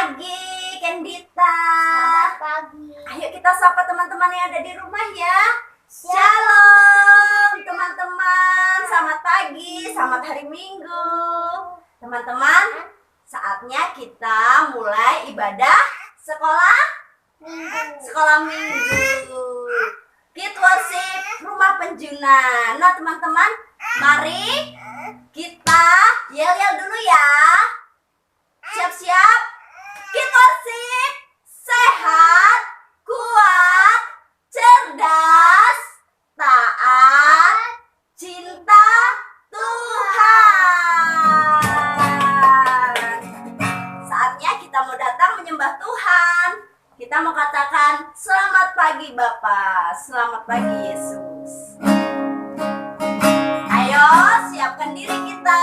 pagi, Kendita. Selamat pagi. Ayo kita sapa teman-teman yang ada di rumah ya. Shalom teman-teman. Selamat pagi, selamat hari Minggu. Teman-teman, saatnya kita mulai ibadah sekolah Minggu. Kid Worship Rumah Penjuna. Nah teman-teman, mari kita yel-yel dulu ya. Siap-siap. Kid Worship sehat, kuat, cerdas, taat, cinta Tuhan. Saatnya kita mau datang menyembah Tuhan. Kita mau katakan selamat pagi Bapa, selamat pagi Yesus. Ayo siapkan diri kita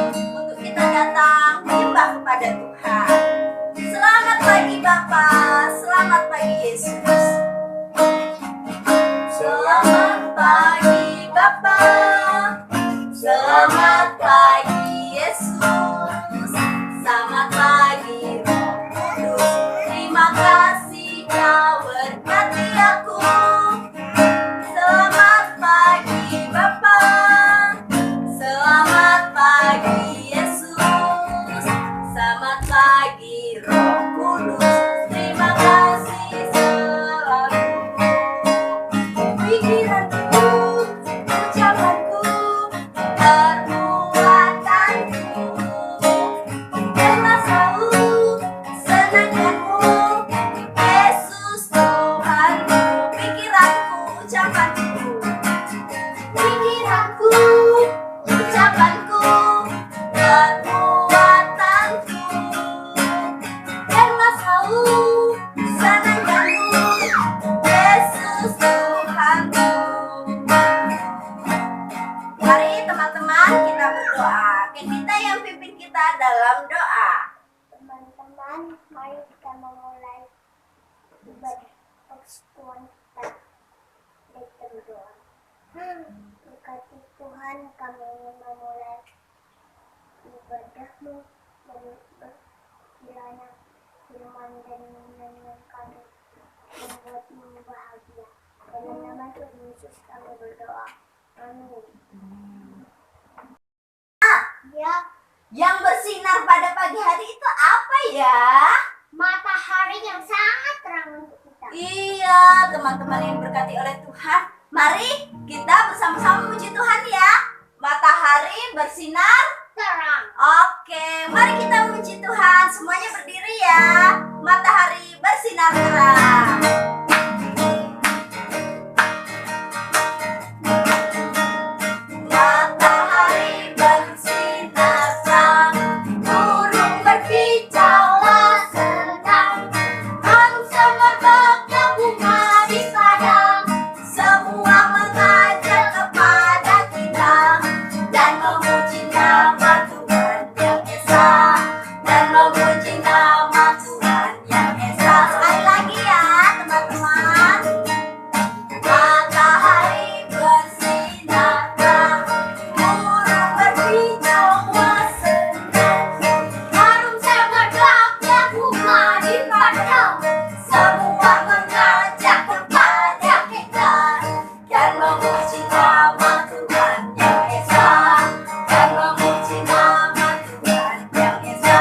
untuk kita datang menyembah kepada Tuhan. Selamat pagi Bapa, selamat pagi Yesus. Selamat pagi Bapa, selamat pagi Yesus. Selamat pagi Roh Kudus, terima kasih Kau berkati aku. Selamat pagi Bapa, selamat pagi Yesus. Selamat pagi Roh Kudus, terima kasih selalu. Pikiranku, ucapanku, perbuatanku, biarlah selalu senangkanmu, Yesus Tuhanku. Pikiranku, ucapanku, perbuatanku, biarlah selalu senangkanmu, Yesus Tuhanku. Mari teman-teman kita berdoa. Kita yang pimpin kita dalam doa. Teman-teman, mari kita memulai ibadah persekutuan kita dengan berdoa. Berkati Tuhan, kami ingin memulai ibadahmu dan kiranya firman dan nyanyian kami membuatmu bahagia. Dalam nama Tuhan Yesus kami berdoa. Amin. Ya, Yang bersinar pada pagi hari itu apa ya? matahari yang sangat terang untuk kita. Iya, teman-teman yang berkati oleh Tuhan. Mari kita bersama-sama memuji Tuhan ya. Matahari bersinar. Terang. Oke, mari kita memuji Tuhan. Semuanya berdiri ya. Matahari bersinar terang. Matahari bersinar terang, burung berkicaulah senang, harum semerbaknya bunga di padang, semua mengajak kepada kita dan memuji nama Tuhan yang esa, dan memuji nama Tuhan yang esa. Sekali lagi ya teman-teman. Matahari bersinar terang, burung berkicaulah senang, Harum semerbaknya bunga di padang, semua mengajak kepada kita dan memuji nama Tuhan yang esa, dan memuji nama Tuhan yang esa.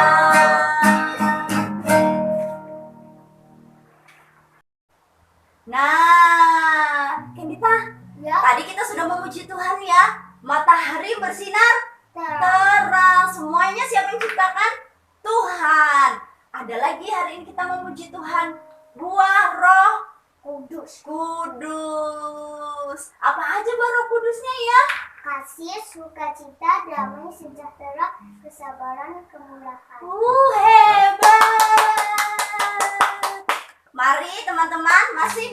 Nah, Kendita, ya, tadi kita sudah memuji Tuhan ya. Matahari bersinar terang. terang. Semuanya siapa yang ciptakan? Tuhan. Ada lagi hari ini kita memuji Tuhan. Buah Roh Kudus. Kudus. Apa aja buah Roh Kudusnya ya? Kasih, sukacita, damai, sejahtera, kesabaran, kemuliaan. Hebat. Mari teman-teman masih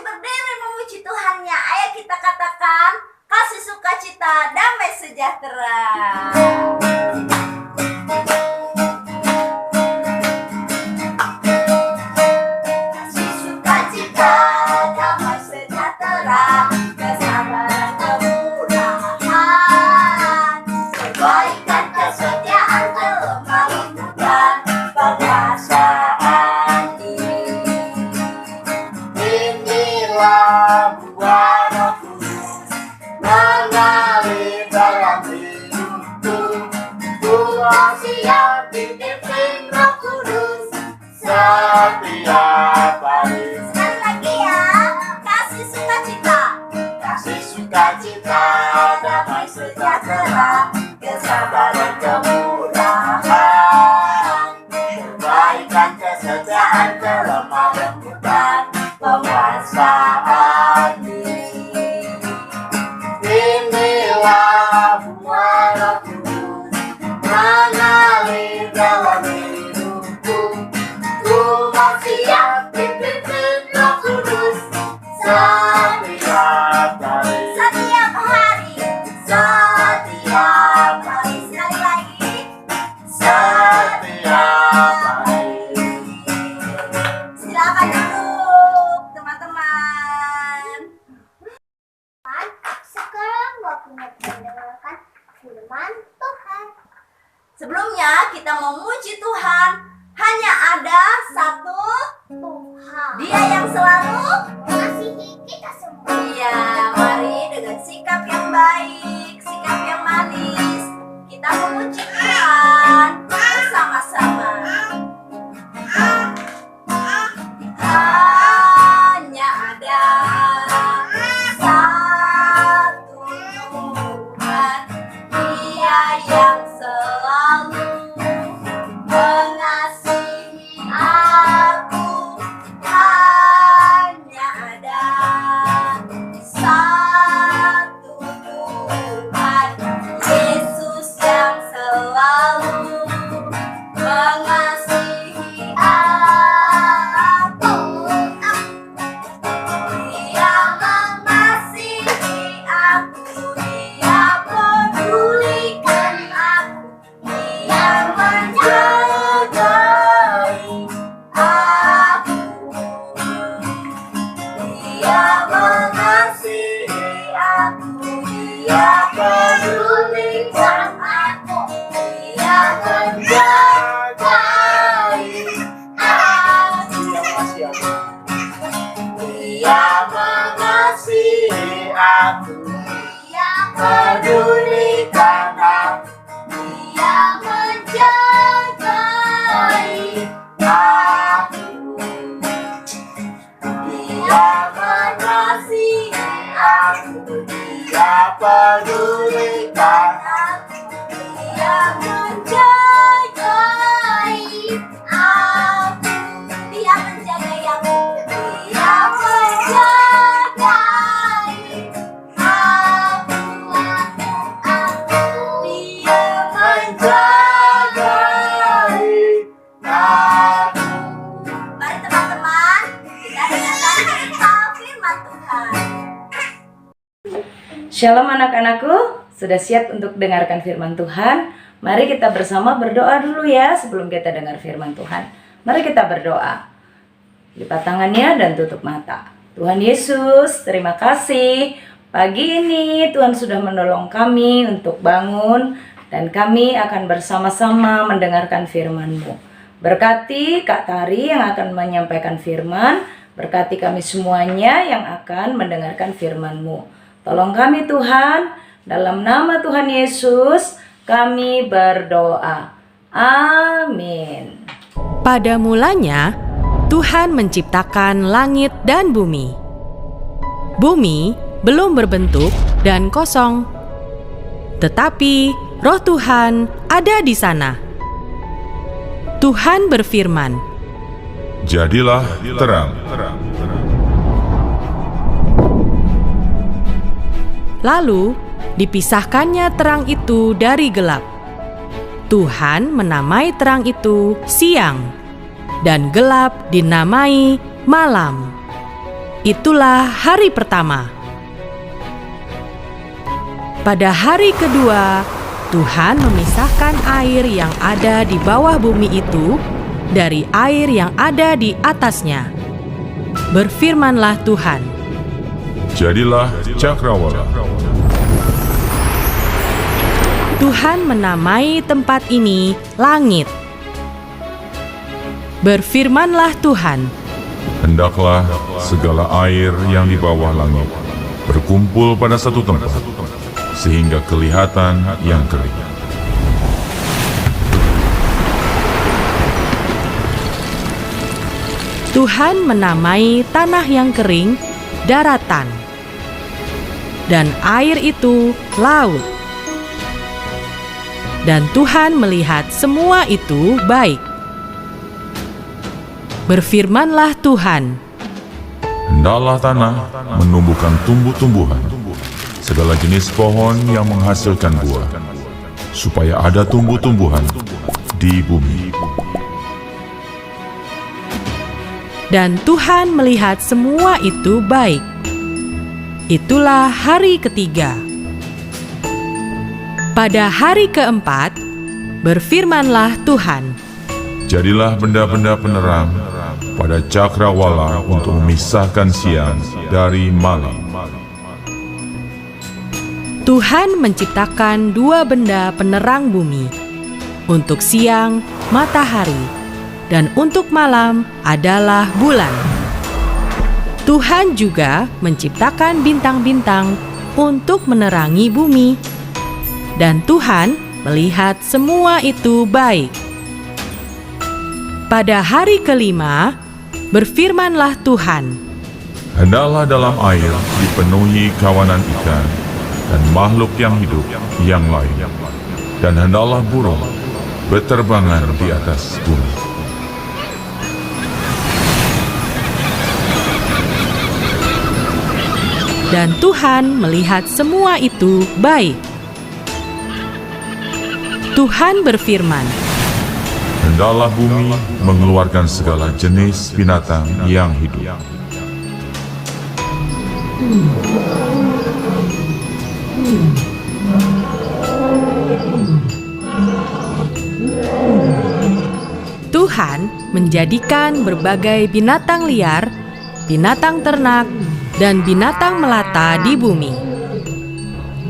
berdiri memuji Tuhannya. Ayo kita katakan kasih sukacita, damai sejahtera. Kasih sukacita, damai sejahtera, kesabaran, kemurahan, kebaikan, kesetiaan, kelemah lembutan, Inilah buah Roh Kudus mengalir dalam hidupku. Ku mau siap dipimpin Roh Kudus setiap hari. Sekali lagi ya, kasih sukacita, Kasih sukacita, damai sejahtera, kesabaran, kemurahan, kebaikan, kesetiaan, kelemah lembutan, penguasaan diri. Inilah buah Roh Kudus mengalir dalam hidupku. Ku mau siap dipimpin Roh Kudus setiap hari. setiap hari, setiap hari. Sekali lagi, Setiap hari. silakan duduk teman-teman. Sekarang waktunya mendengarkan firman Tuhan. Sebelumnya kita memuji Tuhan. Hanya ada satu, Tuhan Dia yang selalu. mengasihi kita semua. Iya, mari dengan sikap yang baik, sikap yang manis, kita memuji Tuhan bersama-sama. Hanya ada satu Tuhan, Dia yang selalu mengasihi aku. Hanya ada satu Tuhan, Yesus yang selalu mengasihi aku. Dia mengasihi aku, Dia pedulikan aku, Dia menjagai aku. Dia mengasihi aku, Dia pedulikan aku, Dia menjagai aku. Dia mengasihi aku, Dia pedulikan aku, Dia menjagai aku. Dia mengasihi Aku, Dia pedulikan aku, Dia menjagai aku, Dia menjagai aku, Dia menjagai aku, Dia menjagai aku. Mari teman-teman, kita dengarkan cerita firman Tuhan. Shalom anak-anakku, sudah siap untuk dengarkan firman Tuhan? Mari kita bersama berdoa dulu ya sebelum kita dengar firman Tuhan. Mari kita berdoa. Lipat tangannya dan tutup mata. Tuhan Yesus, terima kasih. Pagi ini Tuhan sudah menolong kami untuk bangun dan kami akan bersama-sama mendengarkan firman-Mu. Berkati Kak Tari yang akan menyampaikan firman, berkati kami semuanya yang akan mendengarkan firman-Mu. Tolong kami Tuhan, dalam nama Tuhan Yesus kami berdoa. Amin. Pada mulanya, Tuhan menciptakan langit dan bumi. Bumi belum berbentuk dan kosong, tetapi Roh Tuhan ada di sana. Tuhan berfirman, Jadilah terang. lalu dipisahkannya terang itu dari gelap. Tuhan menamai terang itu siang, dan gelap dinamai malam. Itulah hari pertama. Pada hari kedua, Tuhan memisahkan air yang ada di bawah bumi itu dari air yang ada di atasnya. Berfirmanlah Tuhan, Jadilah cakrawala. Tuhan menamai tempat ini langit. Berfirmanlah Tuhan, hendaklah segala air yang di bawah langit berkumpul pada satu tempat, sehingga kelihatan yang kering. Tuhan menamai tanah yang kering daratan, dan air itu laut. Dan Tuhan melihat semua itu baik. Berfirmanlah Tuhan, Hendaklah tanah menumbuhkan tumbuh-tumbuhan, segala jenis pohon yang menghasilkan buah, supaya ada tumbuh-tumbuhan di bumi. dan Tuhan melihat semua itu baik. Itulah hari ketiga. Pada hari keempat, berfirmanlah Tuhan, Jadilah benda-benda penerang pada cakrawala untuk memisahkan siang dari malam. Tuhan menciptakan dua benda penerang bumi, untuk siang matahari, dan untuk malam adalah bulan. Tuhan juga menciptakan bintang-bintang untuk menerangi bumi, dan Tuhan melihat semua itu baik. Pada hari kelima, berfirmanlah Tuhan, Hendaklah dalam air dipenuhi kawanan ikan dan makhluk yang hidup yang lain, dan hendaklah burung berterbangan di atas bumi. dan Tuhan melihat semua itu baik. Tuhan berfirman, Hendaklah bumi mengeluarkan segala jenis binatang yang hidup. Tuhan menjadikan berbagai binatang liar, binatang ternak, dan binatang melata di bumi.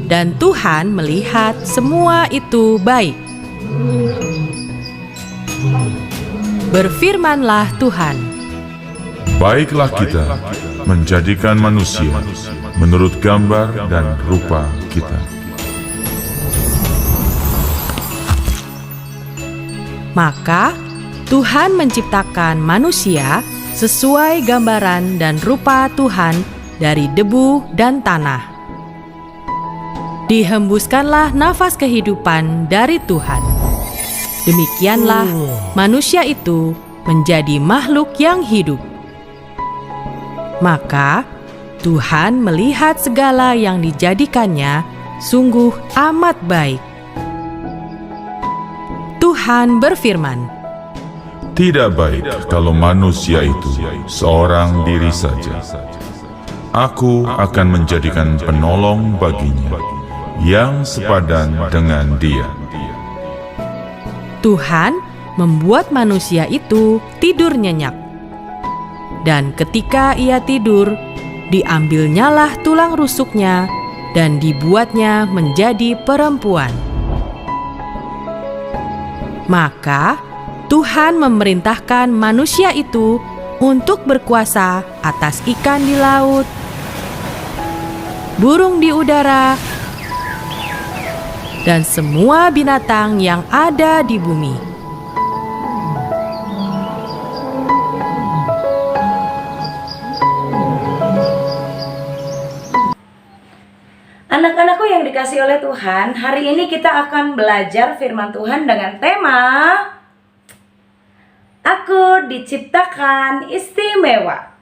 Dan Tuhan melihat semua itu baik. Berfirmanlah Tuhan, Baiklah kita menjadikan manusia menurut gambar dan rupa kita. maka Tuhan menciptakan manusia sesuai gambaran dan rupa Tuhan dari debu dan tanah. Dihembuskanlah nafas kehidupan dari Tuhan. Demikianlah manusia itu menjadi makhluk yang hidup. Maka Tuhan melihat segala yang dijadikannya sungguh amat baik. Tuhan berfirman, Tidak baik kalau manusia itu seorang diri saja. Aku akan menjadikan penolong baginya yang sepadan dengan dia. Tuhan membuat manusia itu tidur nyenyak. Dan ketika ia tidur, diambilnyalah tulang rusuknya dan dibuatnya menjadi perempuan. Maka Tuhan memerintahkan manusia itu untuk berkuasa atas ikan di laut, burung di udara, dan semua binatang yang ada di bumi. Anak-anakku yang dikasih oleh Tuhan, hari ini kita akan belajar firman Tuhan dengan tema Aku diciptakan istimewa.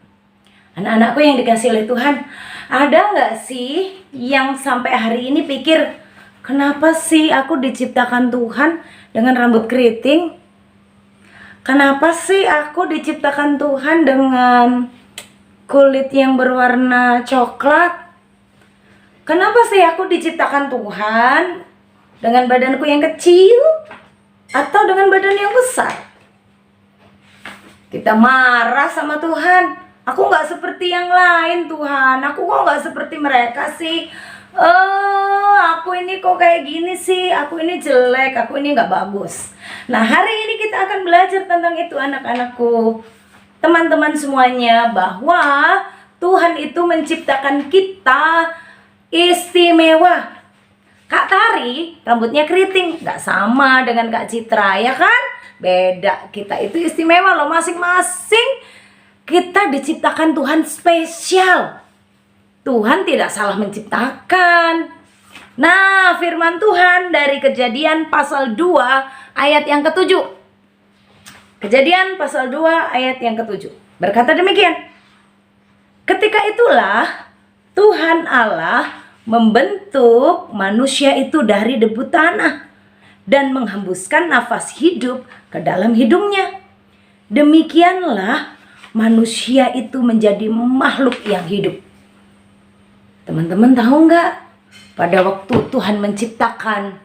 Anak-anakku yang dikasih oleh Tuhan, ada nggak sih yang sampai hari ini pikir, kenapa sih aku diciptakan Tuhan dengan rambut keriting? Kenapa sih aku diciptakan Tuhan dengan kulit yang berwarna coklat? Kenapa sih aku diciptakan Tuhan dengan badanku yang kecil atau dengan badan yang besar? Kita marah sama Tuhan. Aku gak seperti yang lain Tuhan. Aku kok gak seperti mereka sih. Aku ini kok kayak gini sih. Aku ini jelek. Aku ini gak bagus. Nah, hari ini kita akan belajar tentang itu anak-anakku. teman-teman semuanya bahwa Tuhan itu menciptakan kita istimewa. Kak Tari rambutnya keriting, gak sama dengan Kak Citra, ya kan? Beda, kita itu istimewa loh, masing-masing kita diciptakan Tuhan spesial. Tuhan tidak salah menciptakan. Nah, firman Tuhan dari Kejadian pasal 2 ayat yang ke-7. Kejadian pasal 2 ayat yang ke-7 berkata demikian. Ketika itulah Tuhan Allah membentuk manusia itu dari debu tanah dan menghembuskan nafas hidup ke dalam hidungnya. Demikianlah manusia itu menjadi makhluk yang hidup. Teman-teman tahu nggak? Pada waktu Tuhan menciptakan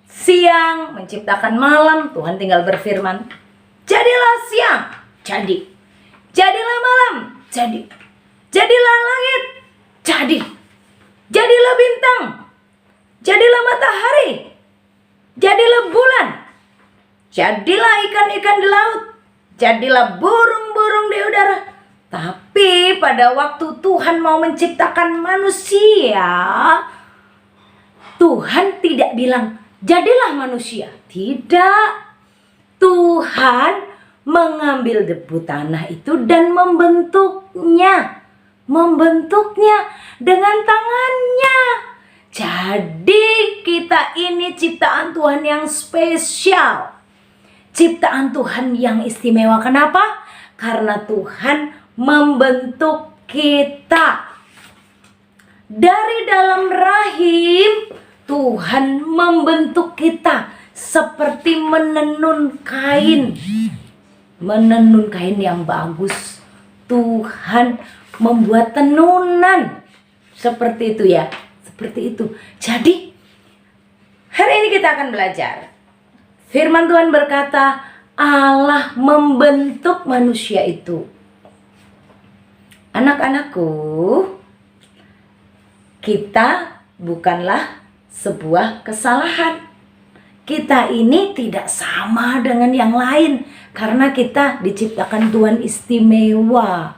siang, menciptakan malam, Tuhan tinggal berfirman, jadilah siang, jadi. Jadilah malam, jadi. Jadilah langit, jadi. Jadilah bintang, jadilah matahari, jadilah bulan, jadilah ikan-ikan di laut, jadilah burung-burung di udara. Tapi pada waktu Tuhan mau menciptakan manusia, Tuhan tidak bilang, jadilah manusia. Tidak. Tuhan mengambil debu tanah itu dan membentuknya. Membentuknya dengan tangannya. Jadi kita ini ciptaan Tuhan yang spesial. Ciptaan Tuhan yang istimewa. Kenapa? Karena Tuhan membentuk kita. Dari dalam rahim Tuhan membentuk kita seperti menenun kain. Menenun kain yang bagus. Tuhan membuat tenunan seperti itu ya, seperti itu. Jadi hari ini kita akan belajar. Firman Tuhan berkata, Allah membentuk manusia itu. Anak-anakku, kita bukanlah sebuah kesalahan. Kita ini tidak sama dengan yang lain karena kita diciptakan Tuhan istimewa.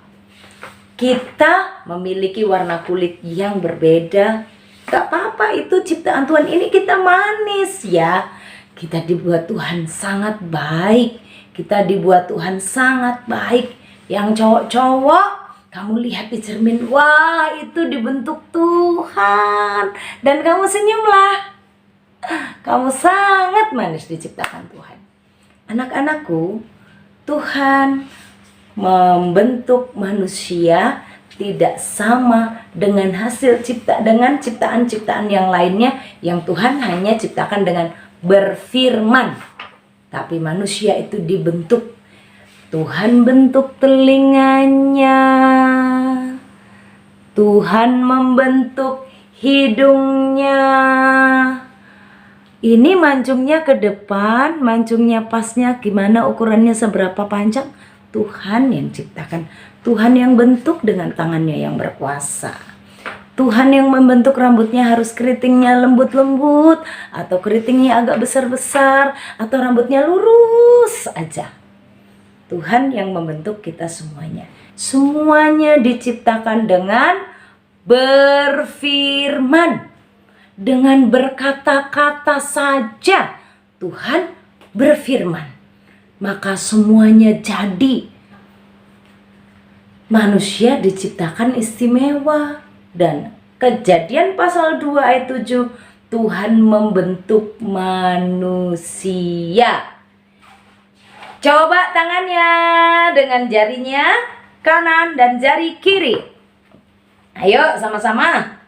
Kita memiliki warna kulit yang berbeda. Gak apa-apa, itu ciptaan Tuhan ini kita manis ya. Kita dibuat Tuhan sangat baik. Kita dibuat Tuhan sangat baik. Yang cowok-cowok, kamu lihat di cermin, wah itu dibentuk Tuhan. Dan kamu senyumlah. Kamu sangat manis diciptakan Tuhan. Anak-anakku, Tuhan membentuk manusia tidak sama dengan ciptaan-ciptaan yang lainnya yang Tuhan hanya ciptakan dengan berfirman. Tapi manusia itu dibentuk. Tuhan bentuk telinganya. Tuhan membentuk hidungnya. Ini mancungnya ke depan, mancungnya pasnya gimana, ukurannya seberapa panjang? Tuhan yang ciptakan, Tuhan yang bentuk dengan tangannya yang berkuasa. Tuhan yang membentuk rambutnya harus keritingnya lembut-lembut, atau keritingnya agak besar-besar, atau rambutnya lurus aja. Tuhan yang membentuk kita semuanya. Semuanya diciptakan dengan berfirman. Dengan berkata-kata saja Tuhan berfirman. Maka semuanya jadi. Manusia diciptakan istimewa. Dan Kejadian pasal 2 ayat 7, Tuhan membentuk manusia. Coba tangannya dengan jarinya kanan dan jari kiri. Ayo sama-sama.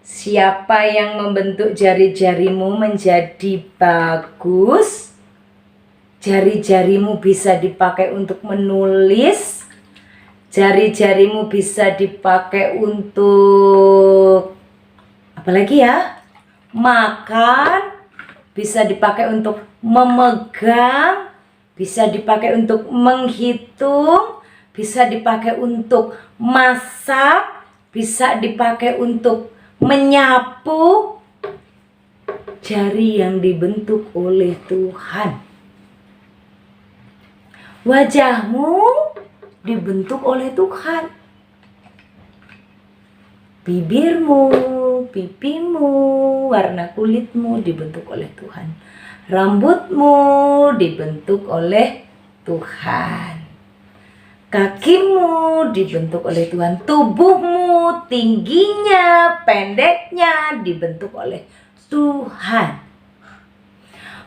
Siapa yang membentuk jari-jarimu menjadi bagus? Jari-jarimu bisa dipakai untuk menulis. Jari-jarimu bisa dipakai untuk apa lagi ya? Makan. Bisa dipakai untuk memegang. Bisa dipakai untuk menghitung. Bisa dipakai untuk masak. Bisa dipakai untuk menyapu. Jari yang dibentuk oleh Tuhan. Wajahmu dibentuk oleh Tuhan. Bibirmu, pipimu, warna kulitmu dibentuk oleh Tuhan. Rambutmu dibentuk oleh Tuhan. Kakimu dibentuk oleh Tuhan. Tubuhmu, tingginya, pendeknya dibentuk oleh Tuhan.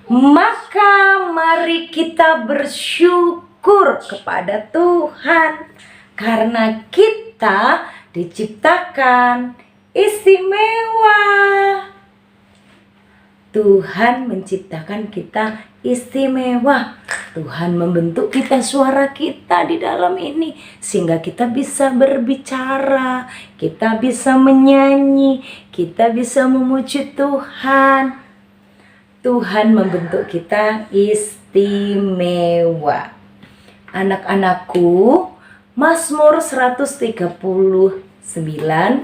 Maka mari kita bersyukur kepada Tuhan karena kita diciptakan istimewa. Tuhan menciptakan kita istimewa. Tuhan membentuk kita, suara kita di dalam ini sehingga kita bisa berbicara, kita bisa menyanyi, kita bisa memuji Tuhan. Tuhan membentuk kita istimewa. Anak-anakku, Mazmur 139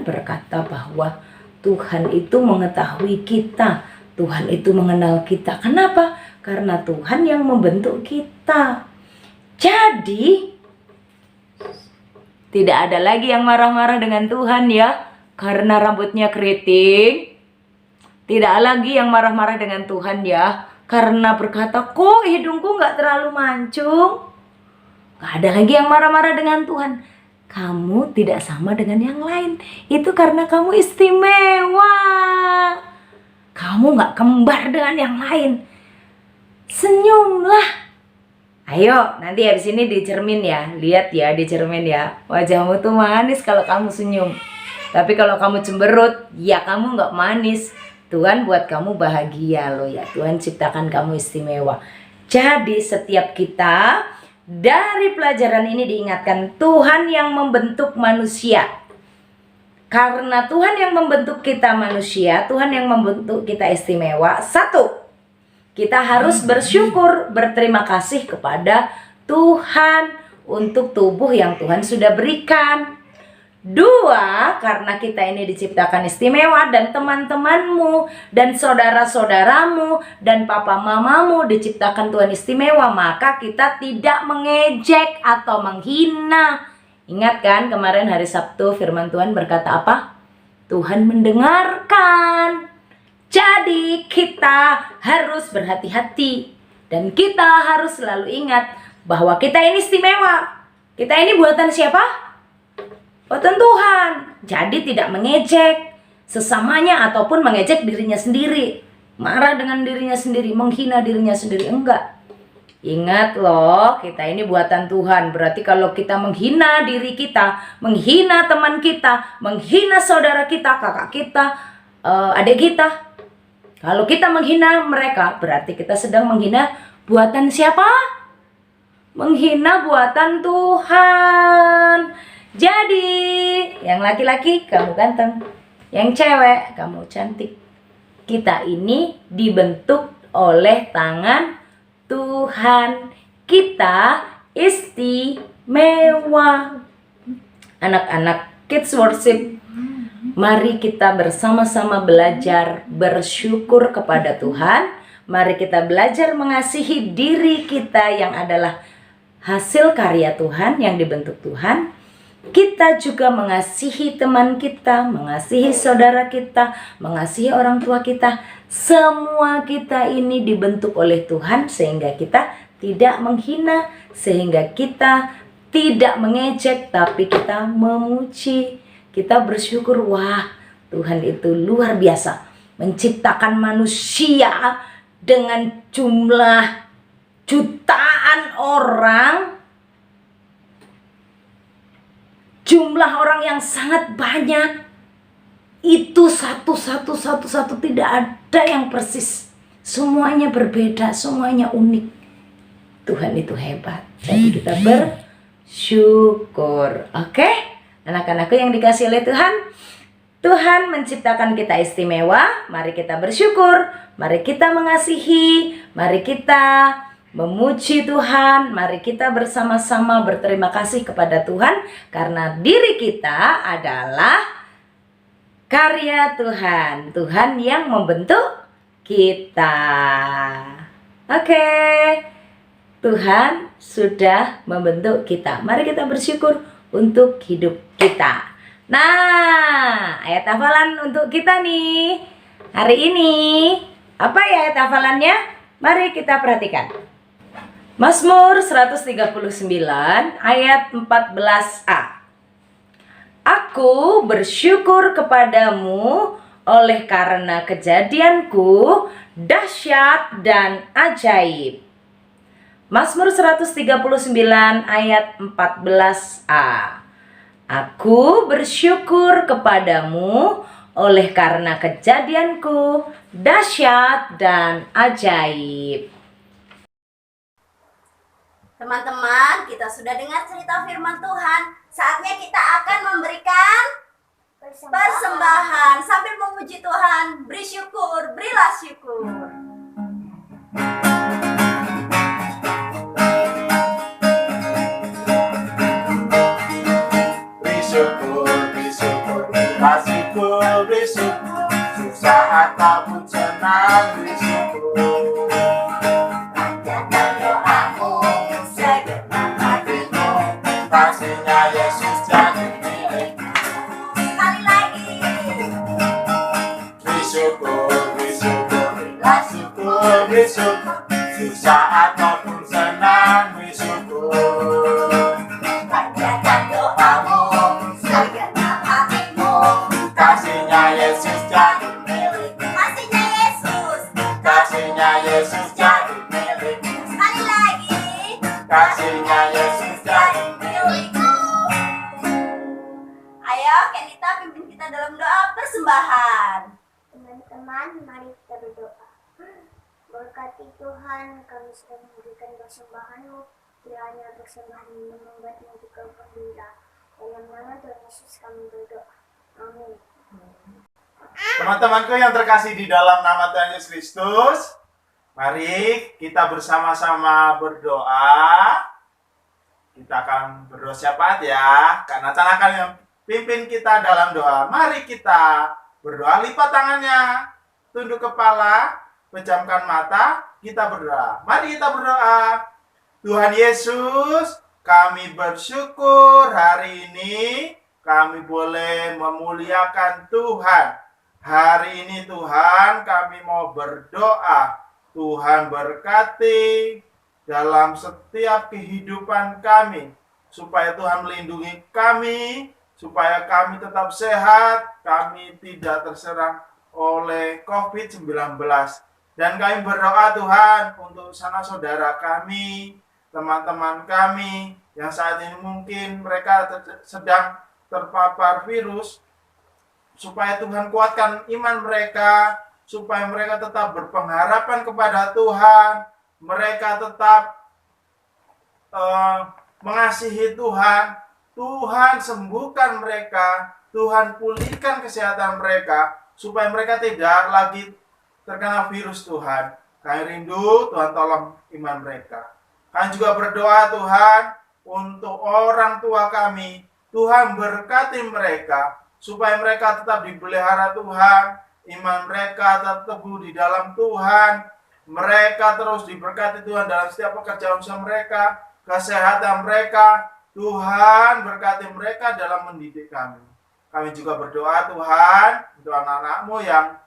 berkata bahwa Tuhan itu mengetahui kita, Tuhan itu mengenal kita. Kenapa? Karena Tuhan yang membentuk kita. Jadi tidak ada lagi yang marah-marah dengan Tuhan ya, karena rambutnya keriting. Tidak lagi yang marah-marah dengan Tuhan ya, karena berkata, kok hidungku gak terlalu mancung. Gak ada lagi yang marah-marah dengan Tuhan. Kamu tidak sama dengan yang lain. Itu karena kamu istimewa. Kamu gak kembar dengan yang lain. Senyumlah. Ayo, nanti habis ini di cermin ya. Lihat ya di cermin ya. Wajahmu tuh manis kalau kamu senyum. Tapi kalau kamu cemberut, ya kamu gak manis. Tuhan buat kamu bahagia loh ya. Tuhan ciptakan kamu istimewa. Jadi setiap kita dari pelajaran ini diingatkan Tuhan yang membentuk manusia. Karena Tuhan yang membentuk kita manusia, Tuhan yang membentuk kita istimewa. Satu, kita harus bersyukur, berterima kasih kepada Tuhan untuk tubuh yang Tuhan sudah berikan. Dua, karena kita ini diciptakan istimewa dan teman-temanmu dan saudara-saudaramu dan papa mamamu diciptakan Tuhan istimewa, maka kita tidak mengejek atau menghina. Ingat kan kemarin hari Sabtu firman Tuhan berkata apa? Tuhan mendengarkan. Jadi kita harus berhati-hati dan kita harus selalu ingat bahwa kita ini istimewa. Kita ini buatan siapa? Buatan Tuhan. Jadi tidak mengejek sesamanya ataupun mengejek dirinya sendiri, marah dengan dirinya sendiri, menghina dirinya sendiri, enggak. Ingat loh, kita ini buatan Tuhan. Berarti kalau kita menghina diri kita, menghina teman kita, menghina saudara kita, kakak kita, adik kita, kalau kita menghina mereka, berarti kita sedang menghina buatan siapa? Menghina buatan Tuhan. Jadi, yang laki-laki kamu ganteng, yang cewek kamu cantik. Kita ini dibentuk oleh tangan Tuhan. Kita istimewa. Anak-anak Kids Worship, mari kita bersama-sama belajar bersyukur kepada Tuhan. Mari kita belajar mengasihi diri kita yang adalah hasil karya Tuhan, yang dibentuk Tuhan. Kita juga mengasihi teman kita, mengasihi saudara kita, mengasihi orang tua kita. Semua kita ini dibentuk oleh Tuhan sehingga kita tidak menghina, sehingga kita tidak mengejek, tapi kita memuji. Kita bersyukur, wah Tuhan itu luar biasa. Menciptakan manusia dengan jumlah jutaan orang. Jumlah orang yang sangat banyak. Itu satu tidak ada yang persis. Semuanya berbeda, semuanya unik. Tuhan itu hebat. Jadi kita bersyukur. Oke? Anak-anakku yang dikasihi oleh Tuhan, Tuhan menciptakan kita istimewa. Mari kita bersyukur. Mari kita mengasihi. Mari kita memuji Tuhan. Mari kita bersama-sama berterima kasih kepada Tuhan karena diri kita adalah karya Tuhan. Tuhan yang membentuk kita. Oke. Tuhan sudah membentuk kita. Mari kita bersyukur untuk hidup kita. Nah, ayat hafalan untuk kita nih hari ini. Apa ya ayat hafalannya? Mari kita perhatikan. Mazmur 139 ayat 14a. Aku bersyukur kepadamu oleh karena kejadianku dahsyat dan ajaib. Mazmur 139 ayat 14a. Aku bersyukur kepadamu oleh karena kejadianku dahsyat dan ajaib. Teman-teman, kita sudah dengar cerita firman Tuhan. Saatnya kita akan memberikan persembahan sambil memuji Tuhan. Beri syukur, berilah syukur. Bersyukur, susah ataupun senang bersyukur. Panjatkan doamu, segenap hatimu, kasihnya Yesus jadi milikmu. Sekali lagi. Bersyukur, berilah syukur, bersyukur, susah ataupun senang bersyukur. Panjatkan doamu, segenap hatimu, kasihnya Yesus jadi milikmu. Kasihnya Yesus. Kasihnya Yesus jadi milikmu. Sekali lagi. Kasihnya Yesus jadi milikmu. Ayo, Kenita pimpin kita dalam doa persembahan. Teman-teman, mari kita berdoa. Berkati Tuhan, kami sudah memberikan persembahan-Mu. Kiranya persembahan ini membuat-Mu juga gembira. Dalam nama Tuhan Yesus kami berdoa. Amin. Teman-temanku yang terkasih di dalam nama Tuhan Yesus Kristus, mari kita bersama-sama berdoa. Kita akan berdoa syafaat ya, karena Tuhan akan yang pimpin kita dalam doa. Mari kita berdoa, lipat tangannya, tunduk kepala, pejamkan mata, kita berdoa. Mari kita berdoa. Tuhan Yesus, kami bersyukur hari ini kami boleh memuliakan Tuhan. Hari ini Tuhan kami mau berdoa. Tuhan berkati dalam setiap kehidupan kami. Supaya Tuhan melindungi kami. Supaya kami tetap sehat. Kami tidak terserang oleh COVID-19. Dan kami berdoa Tuhan untuk sanak saudara kami. Teman-teman kami yang saat ini mungkin mereka sedang terpapar virus, supaya Tuhan kuatkan iman mereka, supaya mereka tetap berpengharapan kepada Tuhan, mereka tetap mengasihi Tuhan, Tuhan sembuhkan mereka, Tuhan pulihkan kesehatan mereka, supaya mereka tidak lagi terkena virus Tuhan. Kami rindu, Tuhan tolong iman mereka. Kami juga berdoa Tuhan untuk orang tua kami, Tuhan berkati mereka, supaya mereka tetap dipelihara Tuhan, iman mereka tetap teguh di dalam Tuhan, mereka terus diberkati Tuhan dalam setiap pekerjaan usaha mereka, kesehatan mereka, Tuhan berkati mereka dalam mendidik kami. Kami juga berdoa Tuhan untuk anak-anak-Mu yang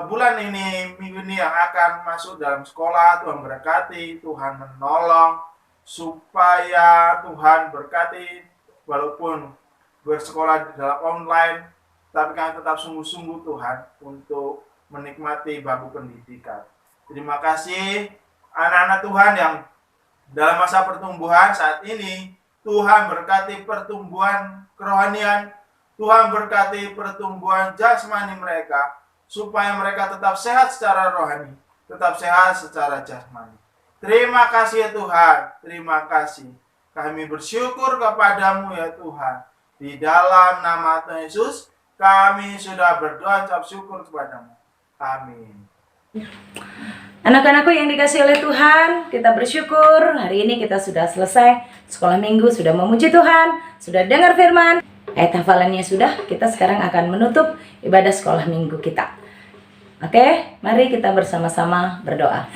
bulan ini, minggu ini yang akan masuk dalam sekolah, Tuhan berkati, Tuhan menolong, supaya Tuhan berkati, walaupun bersekolah dalam online, tapi kami tetap sungguh-sungguh Tuhan untuk menikmati bangku pendidikan. Terima kasih anak-anak Tuhan yang dalam masa pertumbuhan saat ini, Tuhan berkati pertumbuhan kerohanian, Tuhan berkati pertumbuhan jasmani mereka, supaya mereka tetap sehat secara rohani, tetap sehat secara jasmani. Terima kasih ya Tuhan, terima kasih. Kami bersyukur kepadamu ya Tuhan. Di dalam nama Tuhan Yesus, kami sudah berdoa ucap syukur kepadamu. Amin. Anak-anakku yang dikasih oleh Tuhan, kita bersyukur hari ini kita sudah selesai sekolah minggu, sudah memuji Tuhan, sudah dengar firman, ayat hafalannya sudah. Kita sekarang akan menutup ibadah sekolah minggu kita. Oke, mari kita bersama-sama berdoa.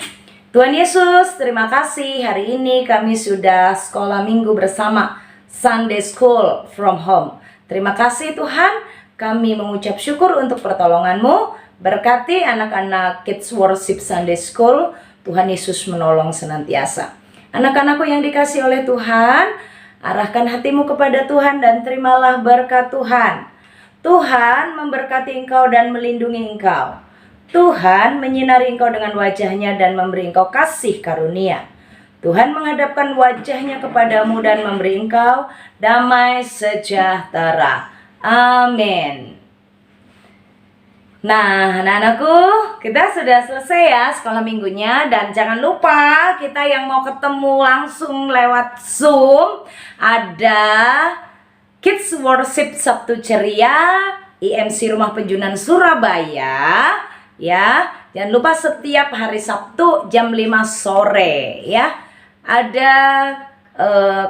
Tuhan Yesus, terima kasih hari ini kami sudah sekolah minggu bersama, Sunday School from Home. Terima kasih Tuhan, kami mengucap syukur untuk pertolongan-Mu. Berkati anak-anak Kids Worship Sunday School, Tuhan Yesus menolong senantiasa. Anak-anakku yang dikasih oleh Tuhan, arahkan hatimu kepada Tuhan dan terimalah berkat Tuhan. Tuhan memberkati engkau dan melindungi engkau. Tuhan menyinari engkau dengan wajahnya dan memberi engkau kasih karunia. Tuhan menghadapkan wajahnya kepadamu dan memberi engkau damai sejahtera. Amin. Nah, anak-anakku, kita sudah selesai ya sekolah minggunya. Dan jangan lupa kita yang mau ketemu langsung lewat Zoom, ada Kids Worship Sabtu Ceria, IMC Rumah Penjunan Surabaya. Ya, jangan lupa setiap hari Sabtu jam 5 sore ya. Ada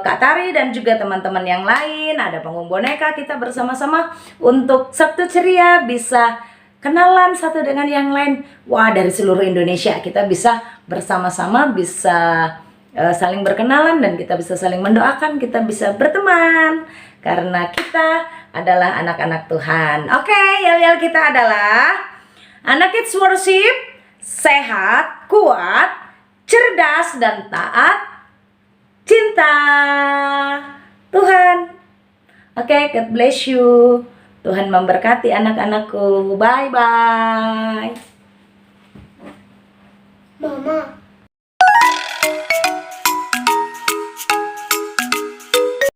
Kak Tari dan juga teman-teman yang lain, ada panggung boneka, kita bersama-sama untuk Sabtu Ceria bisa kenalan satu dengan yang lain. Wah, dari seluruh Indonesia kita bisa bersama-sama, bisa saling berkenalan dan kita bisa saling mendoakan, kita bisa berteman karena kita adalah anak-anak Tuhan. Oke, yel-yel kita adalah anak Kids Worship, sehat, kuat, cerdas, dan taat, cinta Tuhan. Oke, God bless you. Tuhan memberkati anak-anakku. Bye-bye. Mama,